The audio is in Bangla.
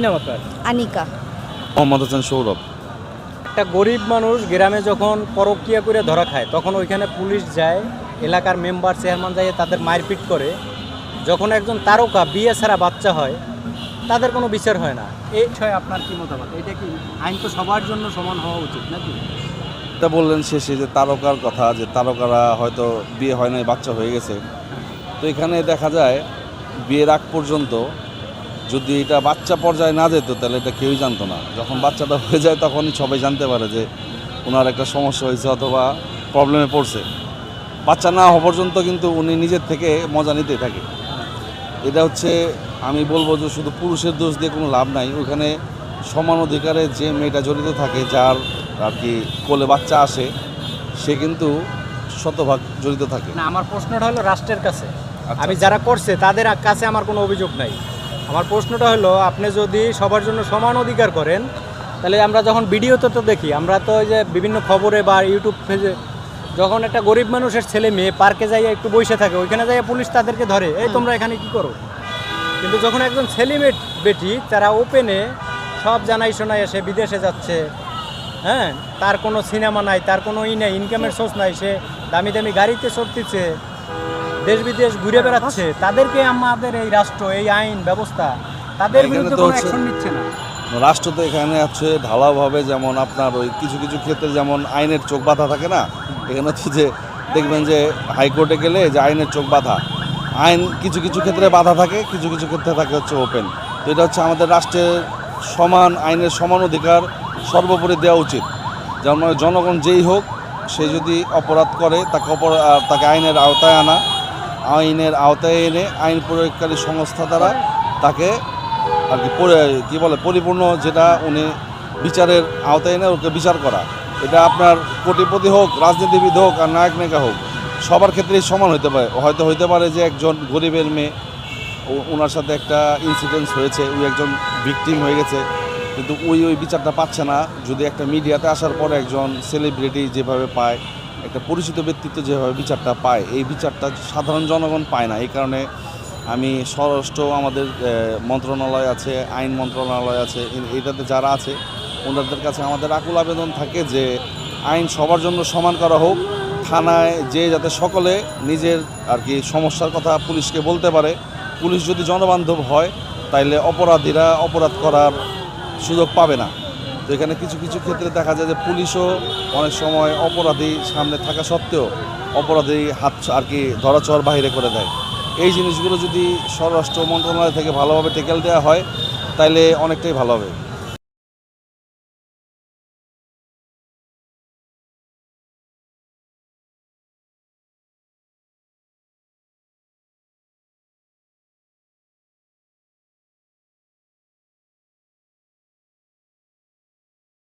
নাম আপনার? আনিকা। মোহাম্মদ হাসান সৌরভ। একটা গরিব মানুষ গ্রামে যখন পরকীয়া করে ধরা খায় তখন ওইখানে পুলিশ যায়, এলাকার মেম্বার চেয়ারম্যান যায়, তাদের মারপিট করে। যখন একজন তারকা বিয়ে ছাড়া বাচ্চা হয় তাদের কোনো বিচার হয় না। এই বিষয়ে আপনার কি মতামত? এটা কি আইন তো সবার জন্য সমান হওয়া উচিত নাকি? এটা বললেন শেষে যে তারকার কথা, যে তারকারা হয়তো বিয়ে হয় নাই, বাচ্চা হয়ে গেছে। তো এখানে দেখা যায় বিয়ের আগ পর্যন্ত যদি এটা বাচ্চা পর্যায়ে না যেত তাহলে এটা কেউই জানতো না। যখন বাচ্চাটা হয়ে যায় তখনই সবাই জানতে পারে যে ওনার একটা সমস্যা হয়েছে অথবা প্রবলেমে পড়ছে। বাচ্চা না হওয়া পর্যন্ত কিন্তু উনি নিজের থেকে মজা নিতেই থাকে। এটা হচ্ছে আমি বলবো যে শুধু পুরুষের দোষ দিয়ে কোনো লাভ নাই। ওইখানে সমান অধিকারে যে মেয়েটা জড়িত থাকে, যার আর কি কোলে বাচ্চা আসে, সে কিন্তু শতভাগ জড়িত থাকে। না, আমার প্রশ্নটা হলো রাষ্ট্রের কাছে। আমি যারা করছে তাদের কাছে আমার কোনো অভিযোগ নাই। আমার প্রশ্নটা হলো, আপনি যদি সবার জন্য সমান অধিকার করেন তাহলে আমরা যখন ভিডিওতে তো দেখি, আমরা তো ওই যে বিভিন্ন খবরে বা ইউটিউব পেজে যখন একটা গরিব মানুষের ছেলে মেয়ে পার্কে যাইয়া একটু বসে থাকে, ওইখানে যাইয়া পুলিশ তাদেরকে ধরে, এই তোমরা এখানে কি করো। কিন্তু যখন একজন ছেলে বেটি তারা ওপেনে সব জানাই শোনায় সে বিদেশে যাচ্ছে, হ্যাঁ, তার কোনো সিনেমা নাই, তার কোনো নাই, ইনকামের সোর্স নাই, সে দামি দামি গাড়িতে চড়তেছে, দেশ বিদেশ ঘুরে বেড়াচ্ছে, তাদেরকে আমাদের এই রাষ্ট্র, এই আইন ব্যবস্থা তাদের বিরুদ্ধে কোনো অ্যাকশন নিচ্ছে না। রাষ্ট্র তো এখানে হচ্ছে ঢালাওভাবে, যেমন আপনার ওই কিছু কিছু ক্ষেত্রে যেমন আইনের চোখ বাঁধা থাকে না, এখানে হচ্ছে যে দেখবেন যে হাইকোর্টে গেলে যে আইনের চোখ বাঁধা, আইন কিছু কিছু ক্ষেত্রে বাঁধা থাকে, কিছু কিছু ক্ষেত্রে থাকে হচ্ছে ওপেন। তো এটা হচ্ছে আমাদের রাষ্ট্রের সমান আইনের সমান অধিকার সর্বোপরি দেওয়া উচিত। যেমন জনগণ যেই হোক, সে যদি অপরাধ করে তাকে আইনের আওতায় আনা, আইনের আওতায় এনে আইন প্রয়োগকারী সংস্থা দ্বারা তাকে আর কি বলে পরিপূর্ণ যেটা উনি বিচারের আওতায় এনে ওকে বিচার করা। এটা আপনার কোটিপতি হোক, রাজনীতিবিদ হোক আর নায়ক নায়িকা হোক, সবার ক্ষেত্রেই সমান হতে পারে। হয়তো হইতে পারে যে একজন গরিবের মেয়ে, ওনার সাথে একটা ইনসিডেন্স হয়েছে, ওই একজন ভিকটিম হয়ে গেছে, কিন্তু ওই বিচারটা পাচ্ছে না। যদি একটা মিডিয়াতে আসার পরে একজন সেলিব্রিটি যেভাবে পায়, একটা পরিচিত ব্যক্তিত্ব যেভাবে বিচারটা পায়, এই বিচারটা সাধারণ জনগণ পায় না। এই কারণে আমি স্বরাষ্ট্র আমাদের মন্ত্রণালয় আছে, আইন মন্ত্রণালয় আছে, এটাতে যারা আছে ওনাদের কাছে আমাদের আকুল আবেদন থাকে যে আইন সবার জন্য সমান করা হোক। থানায় যে যাতে সকলে নিজের আর কি সমস্যার কথা পুলিশকে বলতে পারে। পুলিশ যদি জনবান্ধব হয় তাইলে অপরাধীরা অপরাধ করার সুযোগ পাবে না। তো এখানে কিছু কিছু ক্ষেত্রে দেখা যায় যে পুলিশও অনেক সময় অপরাধী সামনে থাকা সত্ত্বেও অপরাধী হাত আর কি ধরাছোঁয়ার বাইরে করে দেয়। এই জিনিসগুলো যদি স্বরাষ্ট্র মন্ত্রণালয় থেকে ভালোভাবে টেকেল দেওয়া হয় তাইলে অনেকটাই ভালো হবে।